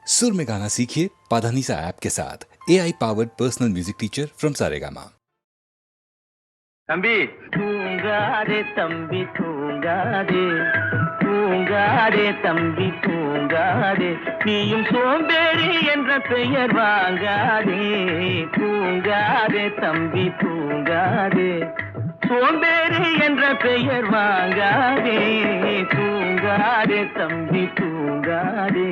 सुर में गाना सीखिए पाधानीसा ऐप के साथ। AI powered personal music teacher from Saregama. தம்பி தூங்காதே தம்பி தூங்காதே தூங்காதே தம்பி தூங்காதே நீயும் சோம்பேறி என்ற பெயர் வாங்காதே தூங்காதே தம்பி தூங்காதே சோம்பேறி என்ற பெயர் வாங்காதே தூங்காதே தம்பி தூங்காதே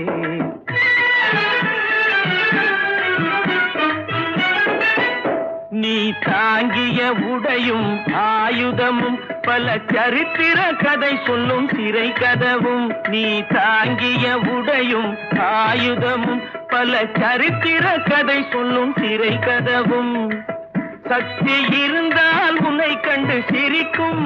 நீ தாங்கிய உடையும் ஆயுதமும் பல சரித்திர கதை சொல்லும் சிறை கதவும் நீ தாங்கிய உடையும் ஆயுதமும் பல சரித்திர கதை சொல்லும் சிறை கதவும் சக்தி இருந்தால் உன்னை கண்டு சிரிக்கும்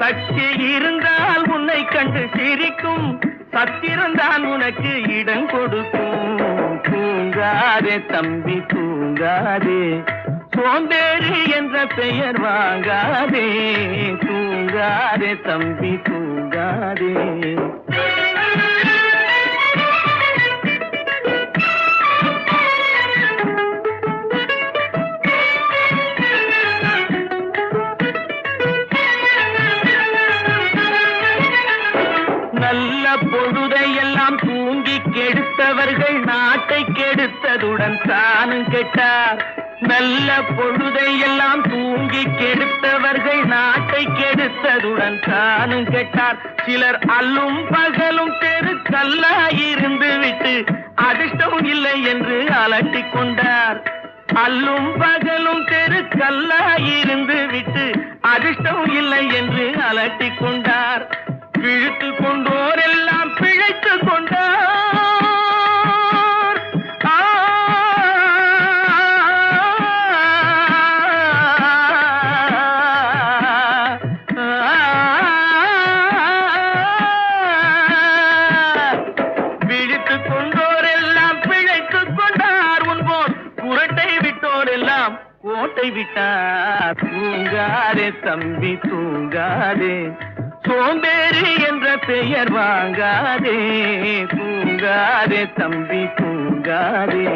சக்தி இருந்தால் உன்னை கண்டு சிரிக்கும் சத்திரந்தான் உனக்கு இடம் கொடுக்கும் தூங்காதே தம்பி தூங்காதே சோம்பேறி என்ற பெயர் வாங்காதே தூங்காதே தம்பி தூங்காதே நல்ல பொழுதையெல்லாம் தூங்கி கெடுத்தவர்கள் நாட்டை கெடுத்ததுடன் தானும் கெட்டார் நல்ல பொழுதையெல்லாம் தூங்கி கெடுத்தவர்கள் நாட்டை கெடுத்ததுடன் தானும் கெட்டார் சிலர் அல்லும் பகலும் தெருக்கல்லாயிருந்து விட்டு அதிர்ஷ்டம் இல்லை என்று அலட்டிக் கொண்டார் அல்லும் பகலும் தெருக்கல்லாயிருந்து விட்டு அதிர்ஷ்டம் இல்லை என்று அலட்டிக் கொண்டார் பிழைத்து கொண்டோர் எல்லாம் பிழைத்து கொண்டார் பிழைத்து கொண்டோர் எல்லாம் பிழைத்து கொண்டார் உன்போர் குரட்டை விட்டோர் எல்லாம் கோட்டை விட்டார் தூங்காதே தம்பி தூங்காதே சோம்பேறி என்ற பெயர் வாங்காதே தூங்காதே தம்பி தூங்காதே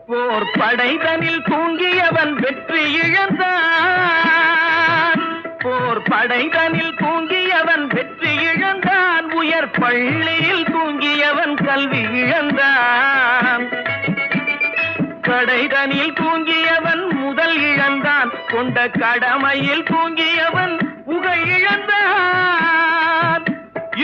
போர் படைதனில் தூங்கியவன் வெற்றி இழந்தான் போர் படைதனில் தூங்கியவன் வெற்றி இழந்தான் உயர் பள்ளியில் தூங்கியவன் கல்வி இழந்தான் கடைதனில் தூங்கியவன் முதல் இழந்தான் கொண்ட கடமையில் தூங்கியவன் புகழ் இழந்தான்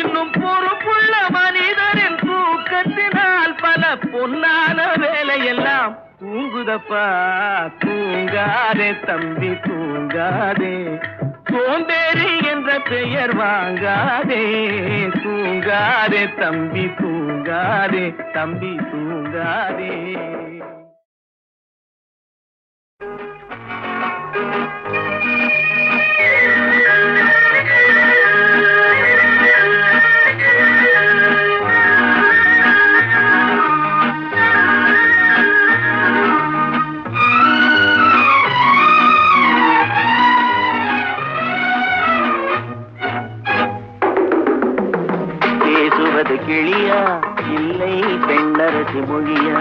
இன்னும் பொறுப்புள்ள மனிதரின் தூக்கத்தினால் பல பொன்னான வேலையெல்லாம் தூங்குதப்பா தூங்காதே தம்பி தூங்காதே சோம்பேறி என்ற பெயர் வாங்காதே தூங்காதே தம்பி தூங்காதே தம்பி தூங்காதே கிளியா இல்லை பெண்ணரசி மொழியா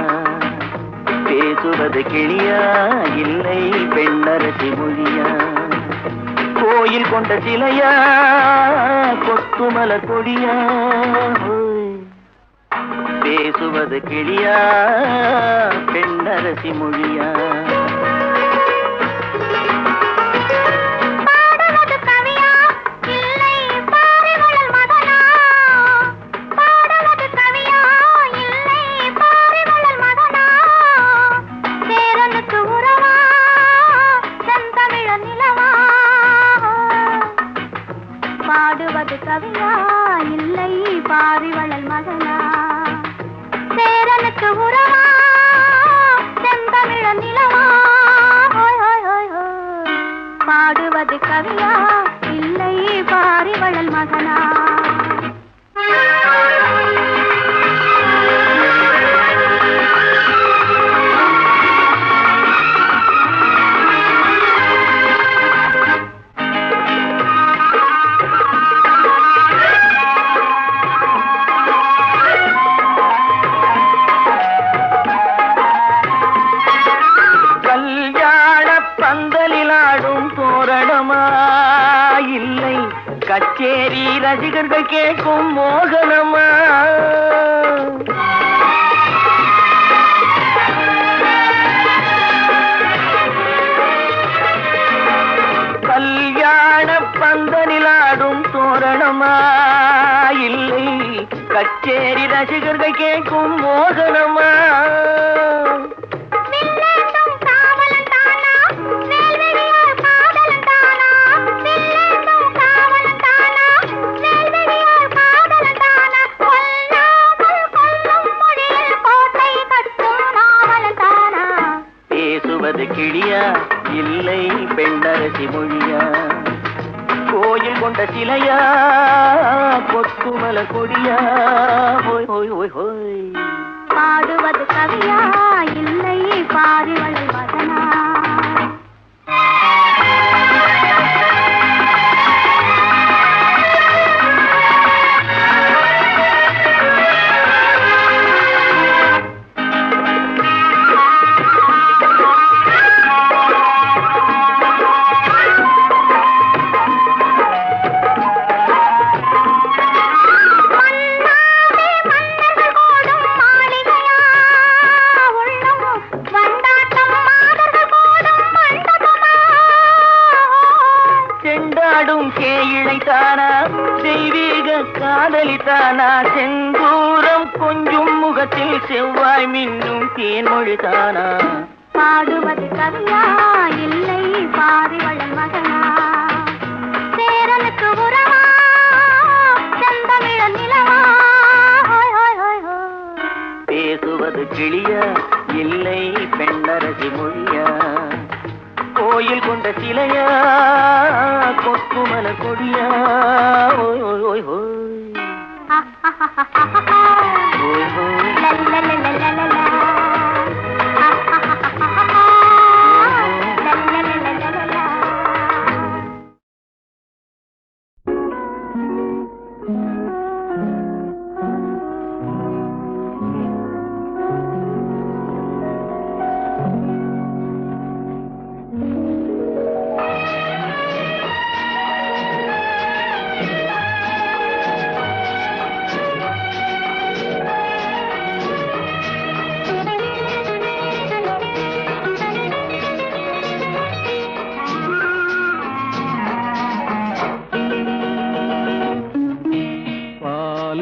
பேசுவது கிளியா இல்லை பெண்ணரசி மொழியா கோயில் கொண்ட சிலையா கொத்துமலர் கொடியா பேசுவது கிளியா பெண்ணரசி மொழியா கவியா இல்லை பாரிவளல் மகனா சேரனுக்கு உறவா செந்தமிழ நிலவா கச்சேரி ரசிகர்கள் கேட்கும் மோகனமா கல்யாண பந்தனிலாடும் தோரணமா இல்லை கச்சேரி ரசிகர்கள் கேட்கும் மோகனமா பேசுவது கிளியா இல்லை பெண்ணரசி மொழியா கோயில் கொண்ட சிலையா கொத்துமல கொடியா ஹோய் ஹோய் ஹோய் ஹோய் பாடுவது கவியா இல்லை பாரிவள் மகனா கேயிழைத்தானா தெய்வீக காதலித்தானா செந்தூரம் கொஞ்சும் முகத்தில் செவ்வாய் மின்னும் தேன்மொழிதானா பாடுவது கவியா இல்லை பாரிவள் மகனா சேரனுக்கு உறவா செந்தமிழ நிலவா பேசுவது கிளியா இல்லை பெண்ணரசி மொழியா கோயில் கொண்ட சிலையா கொத்துமல கொடியா ஓய் ஓய் ஓய் ஓய் ஓய் ஓய்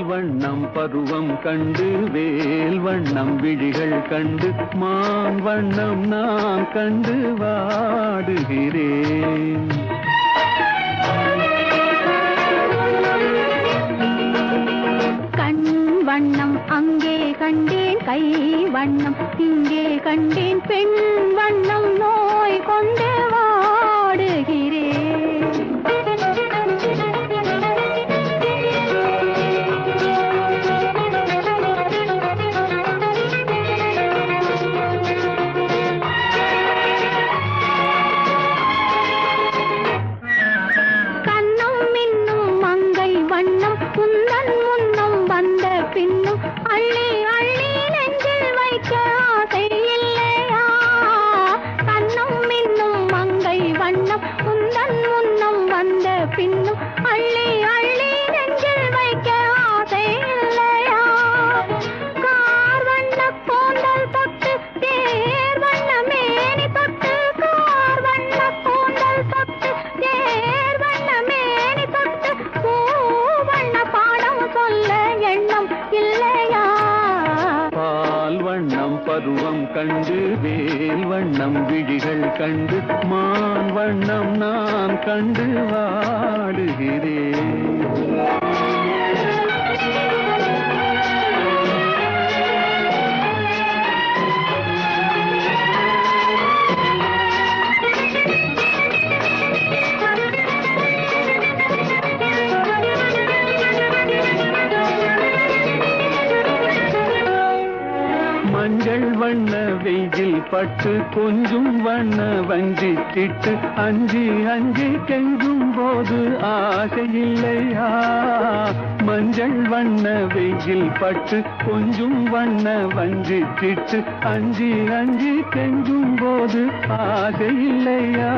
வண்ணம் பருவம் கண்டு வேல் வண்ணம் விழிகள் கண்டு மான் வண்ணம் நான் கண்டு வாடுகிறேன் கண் வண்ணம் அங்கே கண்டேன் கை வண்ணம் இங்கே கண்டேன் பெண் வண்ணம் நோய் கொண்டு வாடுகிறேன் பருவம் கண்டு வேல் வண்ணம் விழிகள் கண்டு மான் வண்ணம் நான் கண்டு வாடுகிறேன். மஞ்சள் வண்ண வெயில் பட்டு கொஞ்சம் வண்ண வஞ்சிக்கிட்டு அஞ்சி அஞ்சி கெஞ்சும் போது ஆசை இல்லையா? மஞ்சள் வண்ண வெயில் பட்டு கொஞ்சம் வண்ண வஞ்சிக்கிட்டு அஞ்சி அஞ்சி கெஞ்சும் போது ஆசை இல்லையா?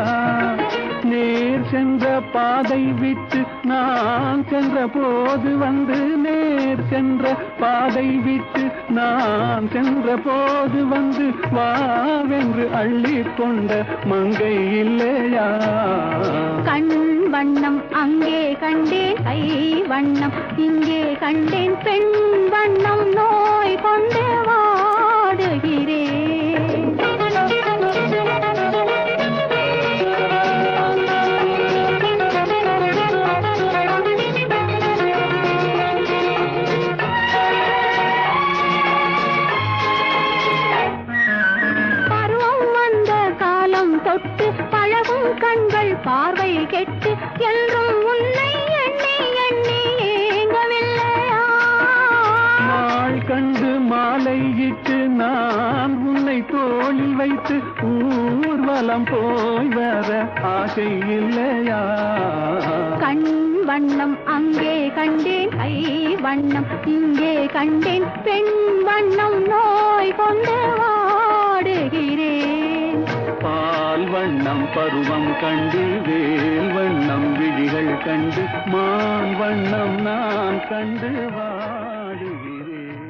நேர் சென்ற பாதை விட்டு நான் சென்ற போது வந்து நேர் சென்ற பாதை விட்டு நான் சென்ற போது வந்து வாவென்று அள்ளி கொண்ட மங்கை இல்லையா? கண் வண்ணம் அங்கே கண்டேன் கை வண்ணம் இங்கே கண்டேன் பெண் வண்ணம் நோய் கொண்டு வாடுகிறேன். தொட்டு பழகும் கண்கள் பார்வை கெட்டு என்றும் உன்னை எண்ணி எண்ணி ஏங்கவில்லையா? நாள் கண்டு மாலையிட்டு நான் உன்னை தோளில் வைத்து ஊர்வலம் போய் வர ஆசை இல்லையா? கண் வண்ணம் அங்கே கண்டேன் கை வண்ணம் இங்கே கண்டேன் பெண் வண்ணம் நோய் கொண்டு வாடுகிறேன். பால் வண்ணம் பருவம் கண்டு வேல் வண்ணம் விழிகள் கண்டு மான் வண்ணம் நான் கண்டு வாடுகிறேன்.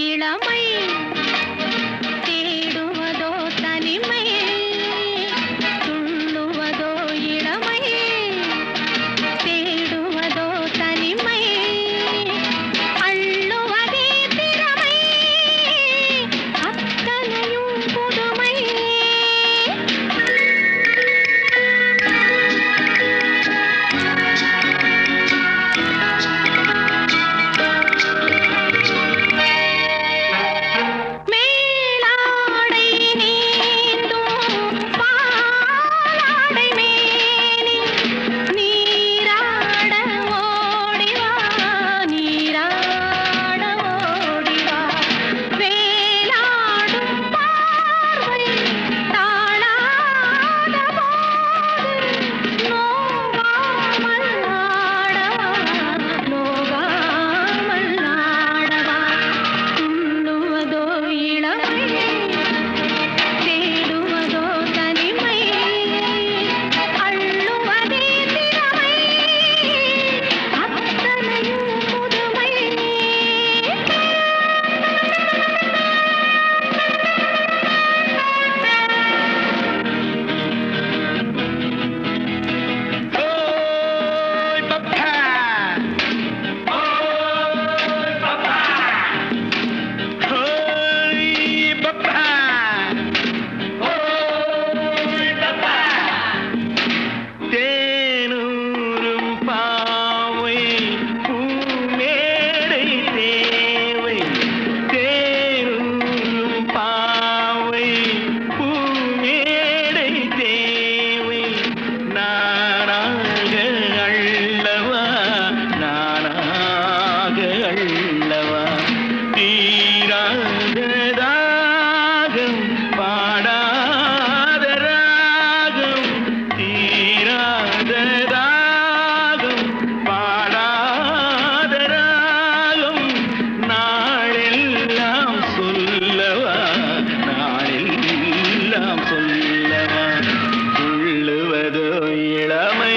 இளமை தேடுவதோ தனிமை துள்ளுவதோ இளமை தேடுவதோ தனிமை அள்ளுவதே திறமை அத்தனையும் புதுமை மேலாடை நீந்தும் பாலாடை மேனி நீராட ஓடிவா நீராட ஓடிவா வேலாடும் பார்வை தாழாத போது நோகாமல் ஆடவா நோகாமல் ஆடவா துள்ளுவதோ இளமை தேடுவதோ தனிமை அள்ளுவதே திறமை அத்தனையும் புதுமை தேனூரும் பாவை பூமேடை தேவை தேனூரும் பாவை பூமேடை தேவை நானாக அள்ளவா நானாக அள்ளவா தீராத ராகம் பாடாத ராகம் தீராத ராகம் பாடாத ராகம் நாளெல்லாம் சொல்லவா நாளெல்லாம் சொல்லவா துள்ளுவதோ இளமை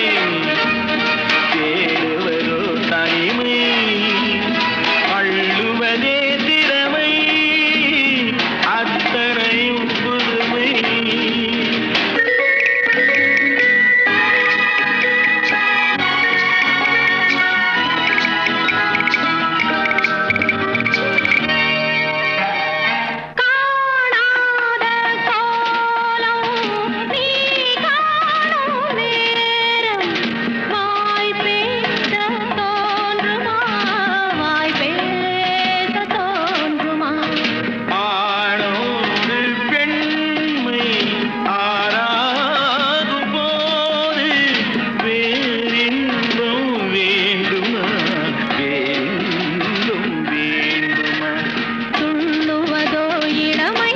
தேடுவதோ தனிமை அள்ளுவதே திறமை அத்தனையும் புதுமை காணாத கோலம் நீ காணும் நேரம் வாய் பேச தோன்றுமா வாய் பேச தோன்றுமா ஆணோடு பெண்மை ஆறாகும் போது வேறின்பம் வேண்டுமா வேறின்பம் வேண்டுமா துள்ளுவதோ இளமை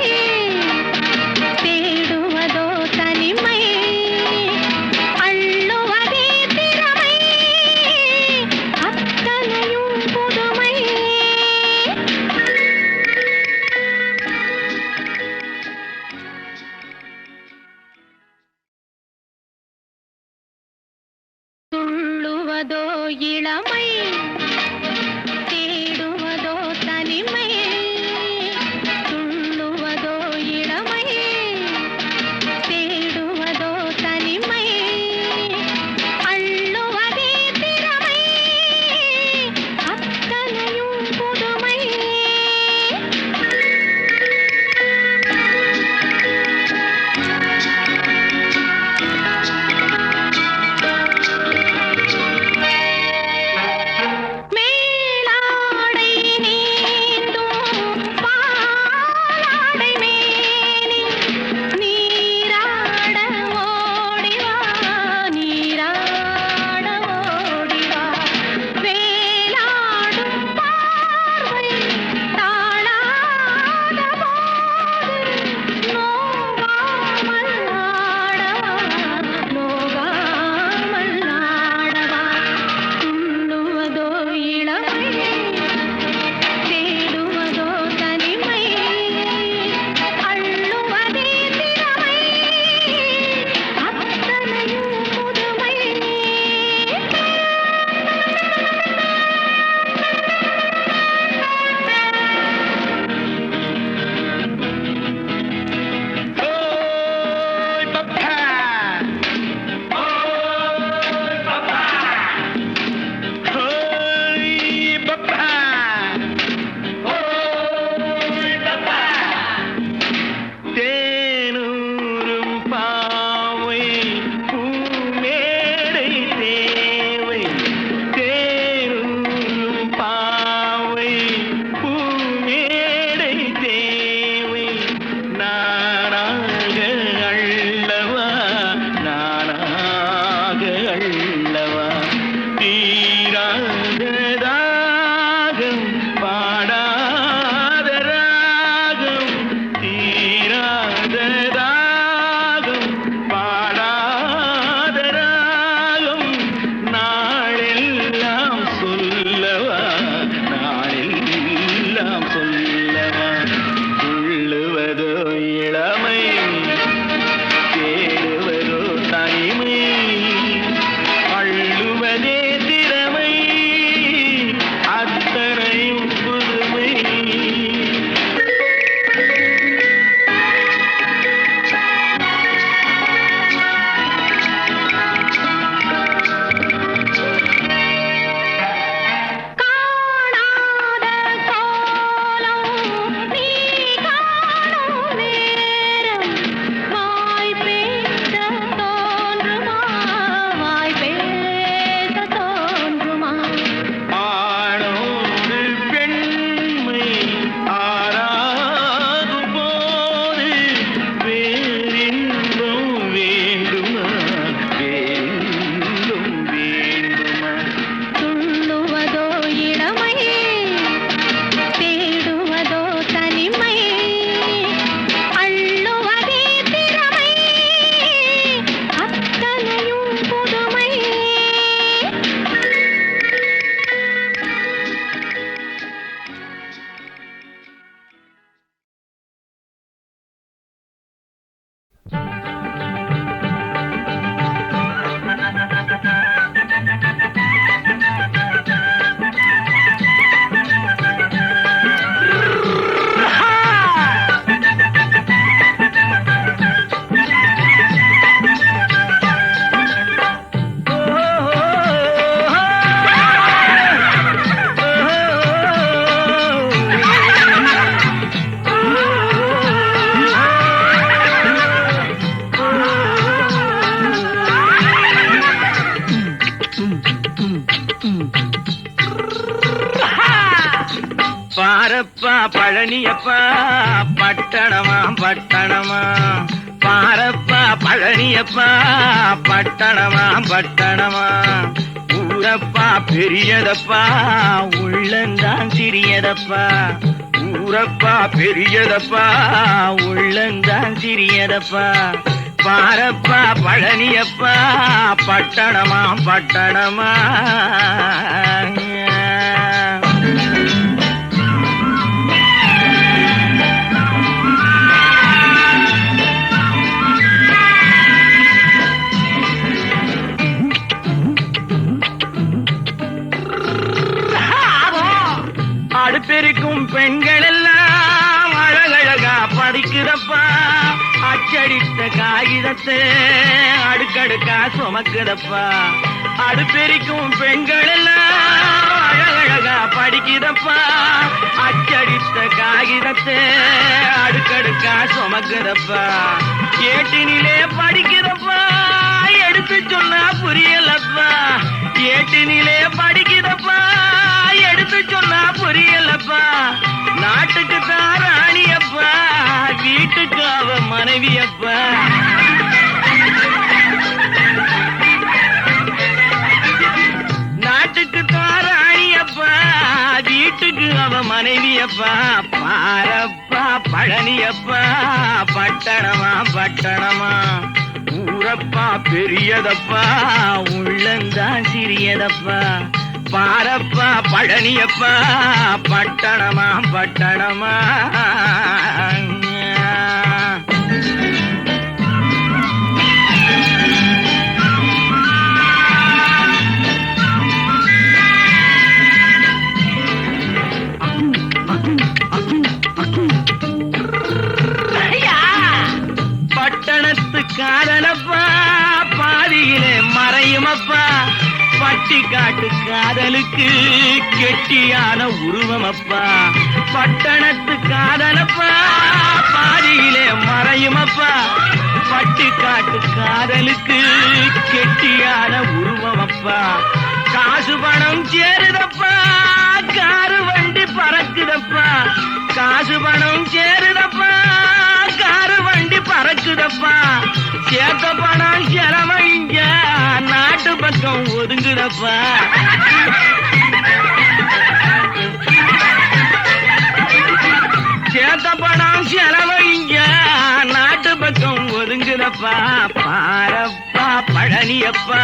தேடுவதோ தனிமை அள்ளுவதே திறமை அத்தனையும் புதுமை துள்ளுவதோ இளமை தேடுவதோ தனிமை துள்ளுவதோ இளமை தேடுவதோ தனிமை அள்ளுவதே திறமை அத்தனையும் புதுமை பாரப்பா பழனியப்பா பட்டணமா பட்டணமா பாரப்பா பழனியப்பா பட்டணமா பட்டணமா ஊரப்பா பெரியதப்பா உள்ளந்தான் சிறியதப்பா ஊரப்பா பெரியதப்பா உள்ளந்தான் சிறியதப்பா பாரப்பா பழனியப்பா பட்டணமா பட்டணமா அடுப்பெருக்கும் பெண்கள் எல்லாம் அழகழகா படிக்கிறப்பா அச்சடித்த காகிதத்தை அடுக்கடுக்கா சுமக்குதப்பா அடுப்பெருக்கும் பெண்கள் எல்லாம் அழகழகா படிக்கிறப்பா அச்சடித்த காகிதத்தை அடுக்கடுக்கா சுமக்குதப்பா ஏட்டினிலே படிக்கிறப்பா எடுத்து சொன்னா புரியலப்பா ஏட்டினிலே படிக்கிறப்பா எடுத்து சொன்னா புரியலப்பா நாட்டுக்கு தான் ராணியப்பா வீட்டுக்கு அவ மனைவியப்பா நாட்டுக்கு தான் ராணியப்பா வீட்டுக்கு அவ மனைவியப்பா பாரப்பா பழனியப்பா பட்டணமா பட்டணமா ஊரப்பா பெரியதப்பா உள்ளந்தான் சிறியதப்பா பாரப்பா பழனியப்பா பட்டணமா பட்டணமா பட்டணத்து காதலப்பா பாதியிலே மறையுமப்பா பட்டி காட்டு காதலுக்கு கெட்டியான உருவமப்பா பட்டணத்து காதலப்பா பாதியிலே மறையுமப்பா பட்டி காட்டு காதலுக்கு கெட்டியான உருவமப்பா காசு பணம் சேருதப்பா காரு வண்டி பறக்குதப்பா காசு பணம் சேருதப்பா காரு வண்டி பறக்குதப்பா சேர்த்த பணம் செலவழிங்க நாட்டு பக்கம் ஒதுங்குதப்பா சேர்த்த பணம் செலவழிங்க நாட்டு பக்கம் ஒதுங்குதப்பா பாரப்பா பழனியப்பா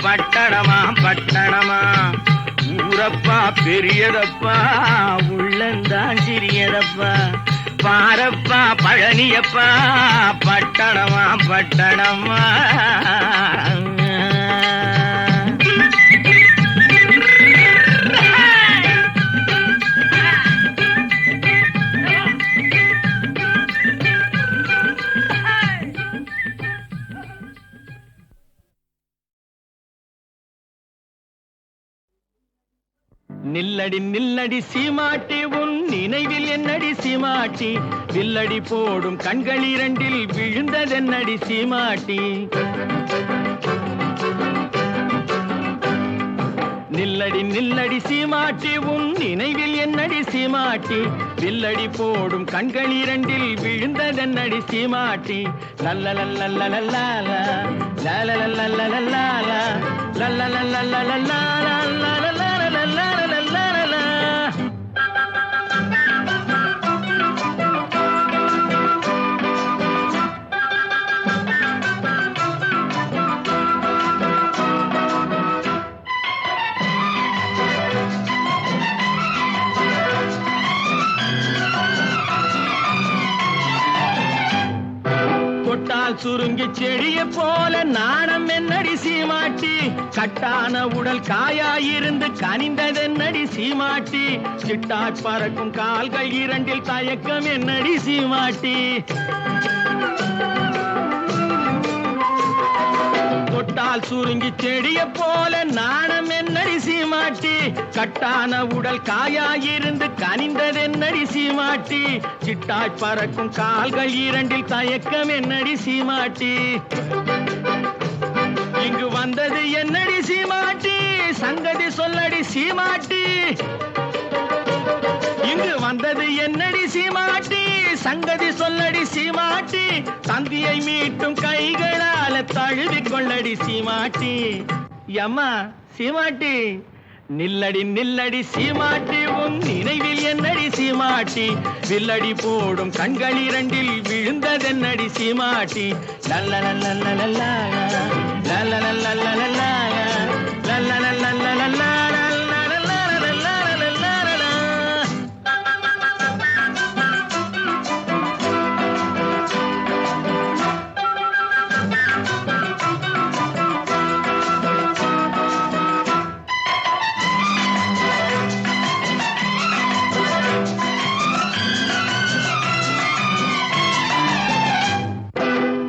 பட்டணமா பட்டணமா ஊரப்பா பெரியதப்பா உள்ளந்தான் சிறியதப்பா பாரப்பா பழனியப்பா பட்டணமா பட்டணமா நில்லடி நில்லடி சீமாட்டி உன் நினைவில் என்னடி சீமாட்டி வில்லடி போடும் கண்கள் இரண்டில் விழுந்ததென்னடி சீமாட்டி நில்லடி நில்லடி சீமாட்டி உன் நினைவில் என்னடி சீமாட்டி வில்லடி போடும் கண்கள் இரண்டில் விழுந்ததென்னடி சீமாட்டி லல்லலல்லல்லலல்லா லல்லலல்லல்லல்லா லல்லலல்லல்லல்லா சுருங்கி செடிய போல நாணம் என்னடி சீமாட்டி கட்டான உடல் காயாயிருந்து கனிந்ததென்னடி சீமாட்டி சிட்டாட் பறக்கும் கால்கள் இரண்டில் தயக்கம் என்னடி சீமாட்டி தொட்டால் சுருங்கி செடிய போல நாணம் என்னடி சீமாட்டி கட்டான உடல் காயாயிருந்து கனிந்ததென்னடி சீமாட்டி சிட்டாய் பறக்கும் கால்கள் இரண்டில் தயக்கம் என்னடி சீமாட்டி இங்கு வந்தது என்னடி சீமாட்டி சங்கதி சொல்லடி சீமாட்டி இங்கு வந்தது என்னடி சீமாட்டி, சங்கதி சொல்லடி சீமாட்டி, தந்தியை மீட்டும் கைகளால தழுவி கொள்ளடி சீமாட்டி. அம்மா சீமாட்டி, நில்லடி நில்லடி சீமாட்டி, உன் நினைவில் என்னடி சீமாட்டி, வில்லடி போடும் கண்கள் இரண்டில் விழுந்ததென்னடி சீமாட்டி. லல்லலல்லல்லல்லா, லல்லலல்லல்லல்லா, லல்லலல்லல்லல்லா.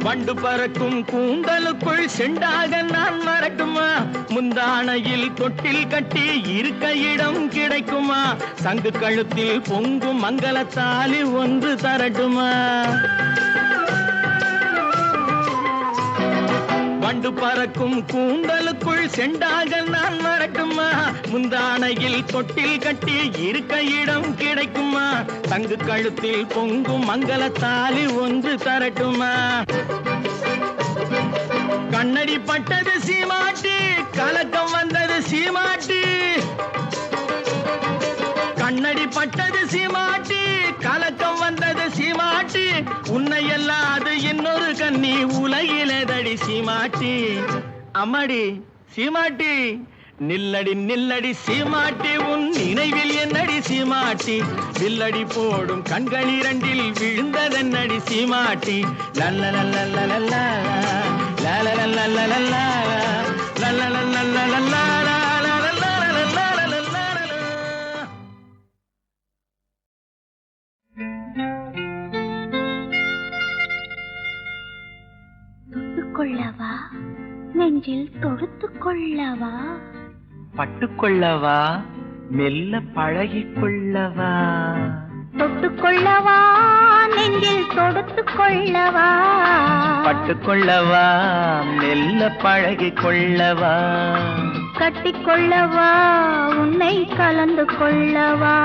வண்டு பறக்கும் கூந்தலுக்குள் செண்டாக நான் மறக்குமா, முந்தானையில் தொட்டில் கட்டி இருக்க இடம் கிடைக்குமா, சங்கு கழுத்தில் பொங்கும் மங்களத்தாலி ஒன்று தரட்டுமா. வண்டு பறக்கும் கூந்தலுக்குள் செண்டாக நான் மறக்குமா, முந்தானையில் தொட்டில் கட்டி இருக்க இடம் கிடைக்குமா, தங்கு கழுத்தில் பொங்கும் மங்களத்தாலி ஒன்று தரட்டுமா. கண்ணடி பட்டது சீமாட்டி, கலக்கம் வந்தது சீமாட்டி, கண்ணடி பட்டது சீமாட்டி, கலக்கம் வந்தது சீமாட்டி, உன்னை அல்லாது இன்னொரு கண்ணி உலகிலேதடி சீமாட்டி. அம்மாடி சீமாட்டி, நில்லடி நில்லடி சீமாட்டி, உன் நினைவில் என்னடி சீமாட்டி, வில்லடி போடும் கண்கள் இரண்டில் விழுந்ததென்னடி சீமாட்டி. லல்லலல்லல்லல்லா, லல்லலல்லல்லல்லா, லல்லலல்லல்லல்லா. தொட்டுக்கொள்ளவா, நெஞ்சில் தொடுத்துக் கொள்ளவா, பட்டுக்கொள்ளவா, மெல்ல பழகிக்கொள்ளவா, தொட்டுக்கொள்ளவா, நெஞ்சில் தொடுத்துக் கொள்ளவா, பட்டுக்கொள்ளவா, மெல்ல பழகிக்கொள்ளவா, கட்டிக்கொள்ளவா, உன்னை கலந்து கொள்ளவா,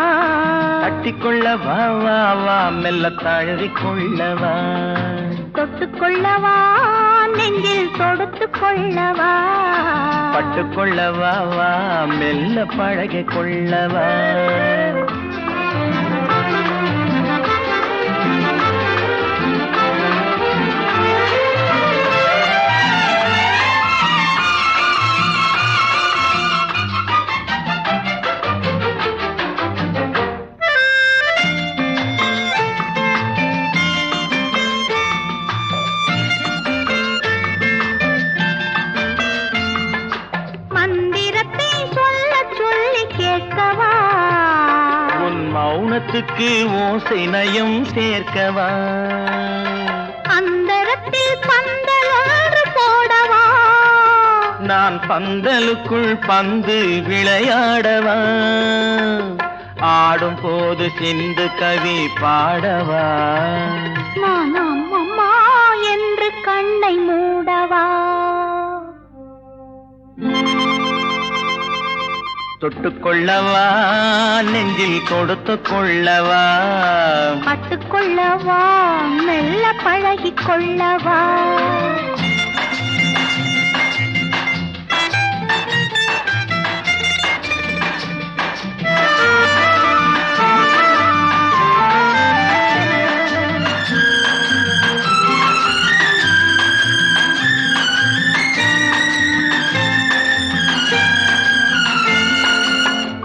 கட்டிக்கொள்ளவா, வா வா மெல்ல தழுவிக்கொள்ளவா, தொட்டுக்கொள்ளவா, நெஞ்சில் தொடுத்துக் கொள்ளவா, பட்டுக்கொள்ளவா, வா மெல்ல பழகிக்கொள்ளவா. மௌனத்துக்கு ஓசை நயம் சேர்க்கவா, அந்தரத்தில் பந்தல் ஒன்று போடவா, நான் பந்தலுக்குள் பந்து விளையாடவா, ஆடும் போது சிந்து கவி பாடவா, நான் அம்மம்மா என்று கண்ணை மூடவா, தொட்டுக்கொள்ளவா, நெஞ்சில் கொடுத்து கொள்ளவா, பட்டுக்கொள்ளவா, மெல்ல பழகிக் கொள்ளவா,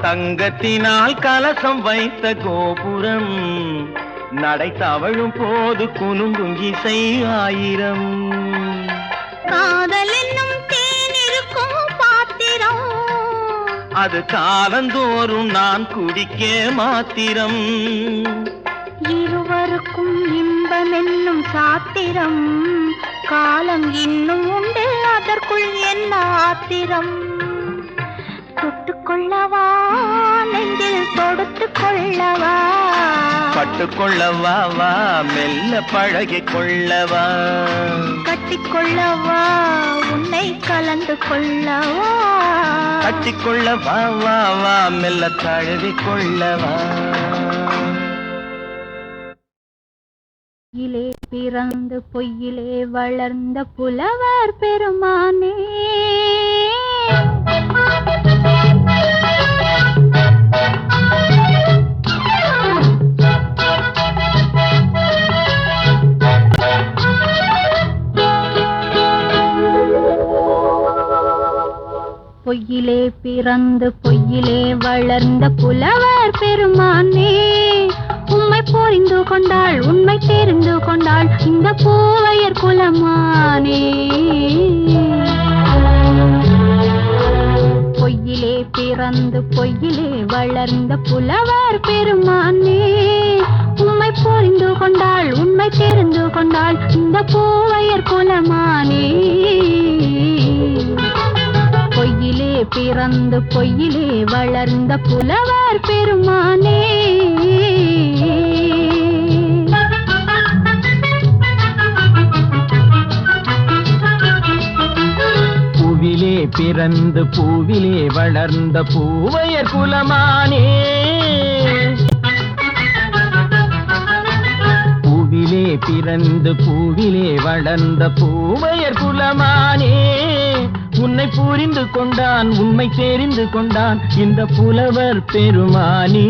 தங்கத்தினால் கலசம் வைத்த கோபுரம், நடை தவழும் போது குலுங்கும் இசை ஆயிரம், காதல் என்னும் தேன் இருக்கும் பாத்திரம், அது காலந்தோறும் நான் குடிக்க மாத்திரம், இருவருக்கும் இன்பம் என்னும் சாத்திரம், காலம் இன்னும் உண்டு அதற்குள் என்ன ஆத்திரம், தொட்டுக்கொள்ளவா, நெஞ்சில் தொடுத்துக் கொள்ளவா, பட்டுக்கொள்ளவா, வா மெல்ல பழகிக்கொள்ளவா, கட்டிக்கொள்ளவா, உன்னை கலந்து கொள்ளவா, கட்டிக்கொள்ளவா, வா வா மெல்ல தழுவிக்கொள்ளவா. பிறந்து பொய்யிலே வளர்ந்த புலவர் பெருமானே பொய்யிலே பிறந்து பொய்யிலே வளர்ந்த புலவர் பெருமானே உம்மை புரிந்து கொண்டாள் உண்மை தெரிந்து கொண்டாள் இந்த பூவையர் குலமானே பொய்யிலே பிறந்து பொய்யிலே வளர்ந்த புலவர் பெருமானே உம்மை புரிந்து கொண்டாள் உண்மை தெரிந்து கொண்டாள் இந்த பூவையர் குலமானே பொய்யிலே பிறந்து பொய்யிலே வளர்ந்த புலவர் பெருமானே பூவிலே பிறந்து பூவிலே வளர்ந்த பூவையர் குலமானே பூவிலே பிறந்து பூவிலே வளர்ந்த பூவையர் குலமானே உன்னை புரிந்து கொண்டான் உண்மை தெரிந்து கொண்டான் இந்த புலவர் பெருமானே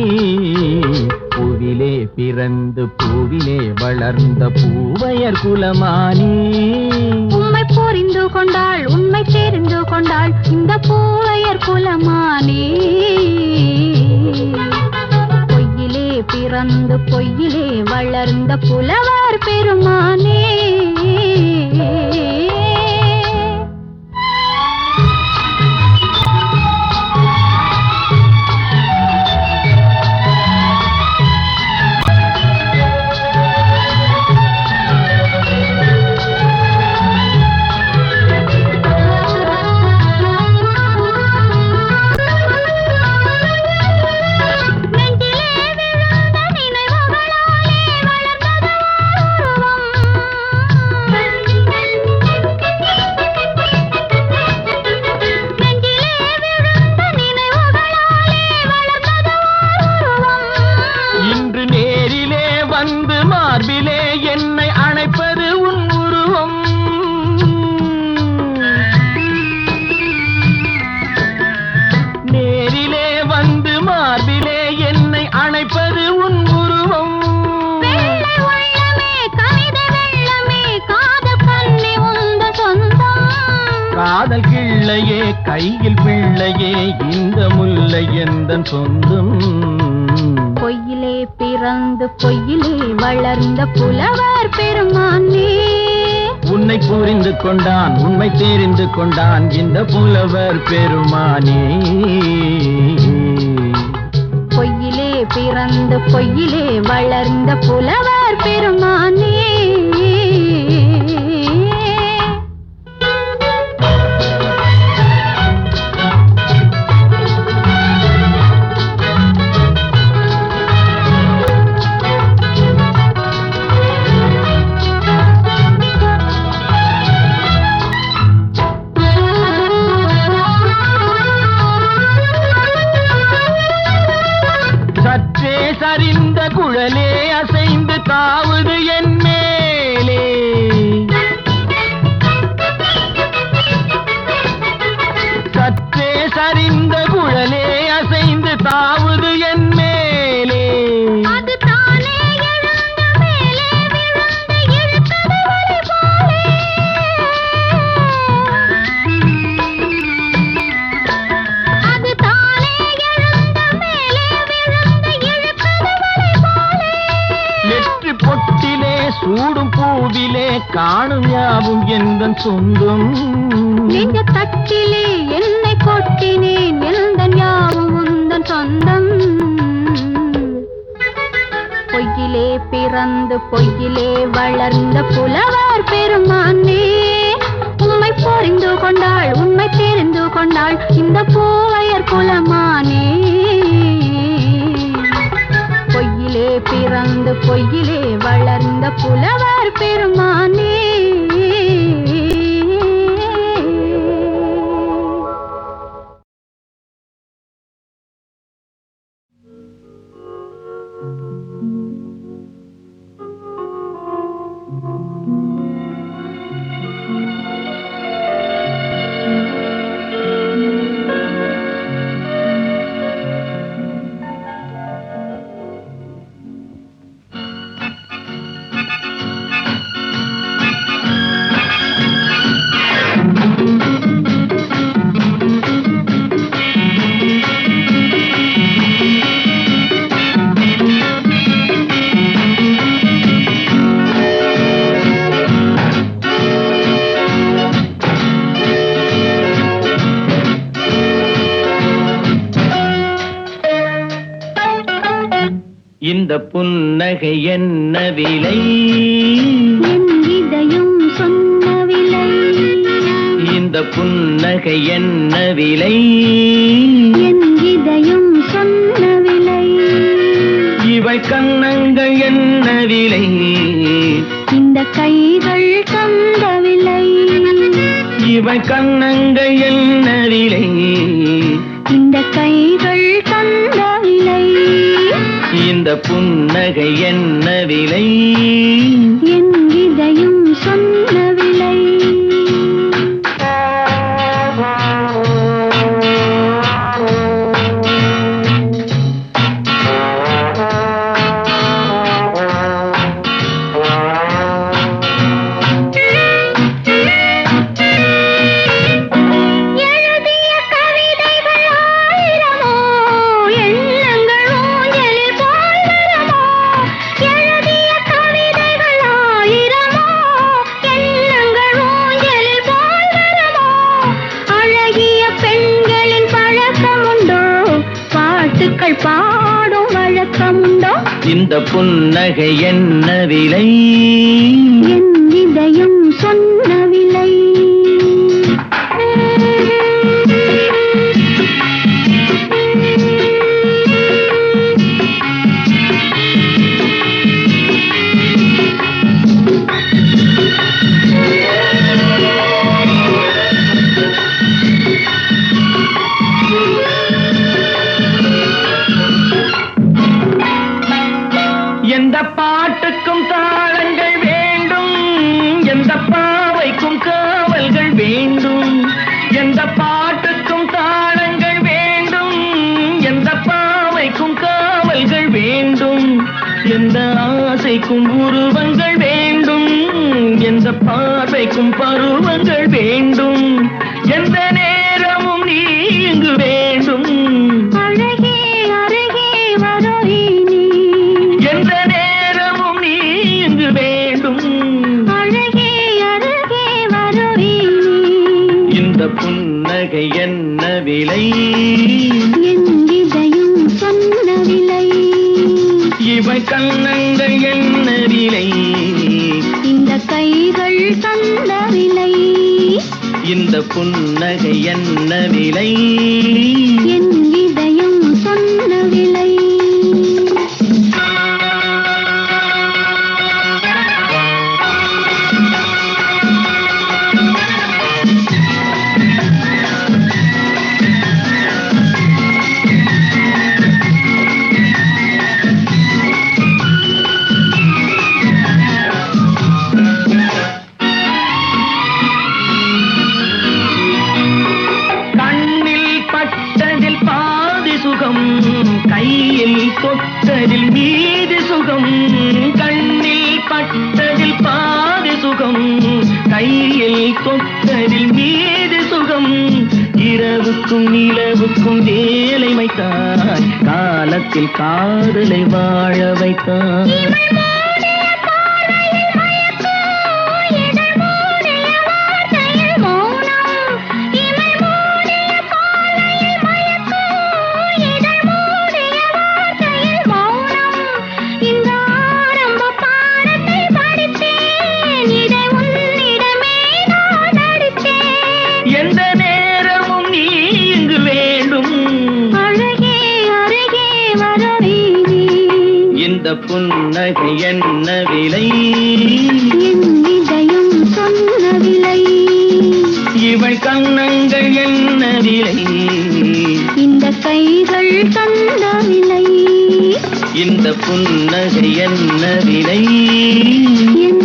பூவிலே பிறந்து பூவிலே வளர்ந்த பூவையர் குலமானே உண்மை புரிந்து கொண்டாள் உண்மை தெரிந்து கொண்டாள் இந்த பூவையர் குலமானே பொய்யிலே பிறந்து பொய்யிலே வளர்ந்த புலவர் பெருமானே மார்பிலே என்னை அணைப்பது உன் உருவம் நேரிலே வந்து மார்பிலே என்னை அணைப்பது உன் உருவம் காதல் கிள்ளையே கையில் பிள்ளையே இந்த முல்லை எந்தன் சொந்தம் பொய்யிலே பிறந்து பொய்யிலே வளர்ந்த புலவர் பெருமானே உன்னை புரிந்து கொண்டான் உண்மை தெரிந்து கொண்டான் இந்த புலவர் பெருமானே பொய்யிலே பிறந்து பொய்யிலே வளர்ந்த புலவர் பெருமானே சரிந்த குழலே அசைந்து தாவுது என் மேலே சற்றே சரிந்த குழலே அசைந்து தாவுது என் மேலே அது தானே எழுந்த மேலே விழுந்து இழுத்தது வழி போலே அது தானே எழுந்த மேலே விழுந்து இழுத்தது வழி போலே நெற்றி பொட்டிலே சூடும் பூவிலே காணும் யாவும் எந்தன் சொந்தம் நெஞ்ச தட்டிலே என்னை கொட்டினேன் எந்தன் யாவும் உந்தன் சொந்தம் பொய்யிலே பிறந்து பொய்யிலே வளர்ந்த புலவர் பெருமானே உம்மை புரிந்து கொண்டாள் உண்மை தெரிந்து கொண்டாள் இந்த பூவையர் குலமானே பொய்யிலே பிறந்து பொய்யிலே வளர்ந்த புலவர் பெருமானே இந்த புன்னகை என்ன விலை? என் இதயம் சொன்ன விலை. இந்த புன்னகை என்ன விலை? என் இதயம் சொன்ன விலை. இவை கன்னங்கள் என்ன விலை? இந்த கைகள் தந்த விலை. இவை கன்னங்கள் என்ன விலை? இந்த கைகள் தந்த விலை. இந்த புன்னகை என்ன விலை? என் இதயம் சொன்ன விலை. பாடும் வழக்கமுண்டோ? இந்த புன்னகை என்ன விலை? என் இதயம் சொன்ன விலை. எந்த பாட்டுக்கும் தாளங்கள் வேண்டும், எந்த பாவைக்கும் காவல்கள் வேண்டும். எந்த பாட்டுக்கும் தாளங்கள் வேண்டும், எந்த பாவைக்கும் காவல்கள் வேண்டும். எந்த ஆசைக்கும் உருவங்கள் வேண்டும், எந்த பார்வைக்கும் பருவங்கள் வேண்டும். எந்த நேரமும் நீ இங்கு வேண்டும். அழகே அருகே வருவி நீ. எந்த நேரமும் நீ இங்கு வேண்டும். அழகே அருகே வருவி நீ. இந்த புன்னகை என்ன விலை? என் இதயம் சொன்ன விலை. இவை கன்னங்கள் என்ன விலை? இந்த கைகள் தந்த விலை. இந்த புன்னகை என்ன விலை? என் இதயம் சொன்ன விலை. பட்டதில் பாதி சுகம், கையில் தொட்டதில் மீதி சுகம். கண்ணில் பட்டதில் பாதி சுகம், கையில் தொட்டதில் மீதி சுகம். இரவுக்கும் நிலவுக்கும் வேலை வைத்தாய், காலத்தில் காதலை வாழ வைத்தாய். எந்த நேரமும் நீ இங்கு வேண்டும். அழகே அருகே வருவி நீ. இந்த புன்னகை என்ன விலை? என் இதயம் சொன்ன விலை. இவை கன்னங்கள் என்ன விலை? இந்த கைகள் தந்த விலை. இந்த புன்னகை என்ன விலை? என்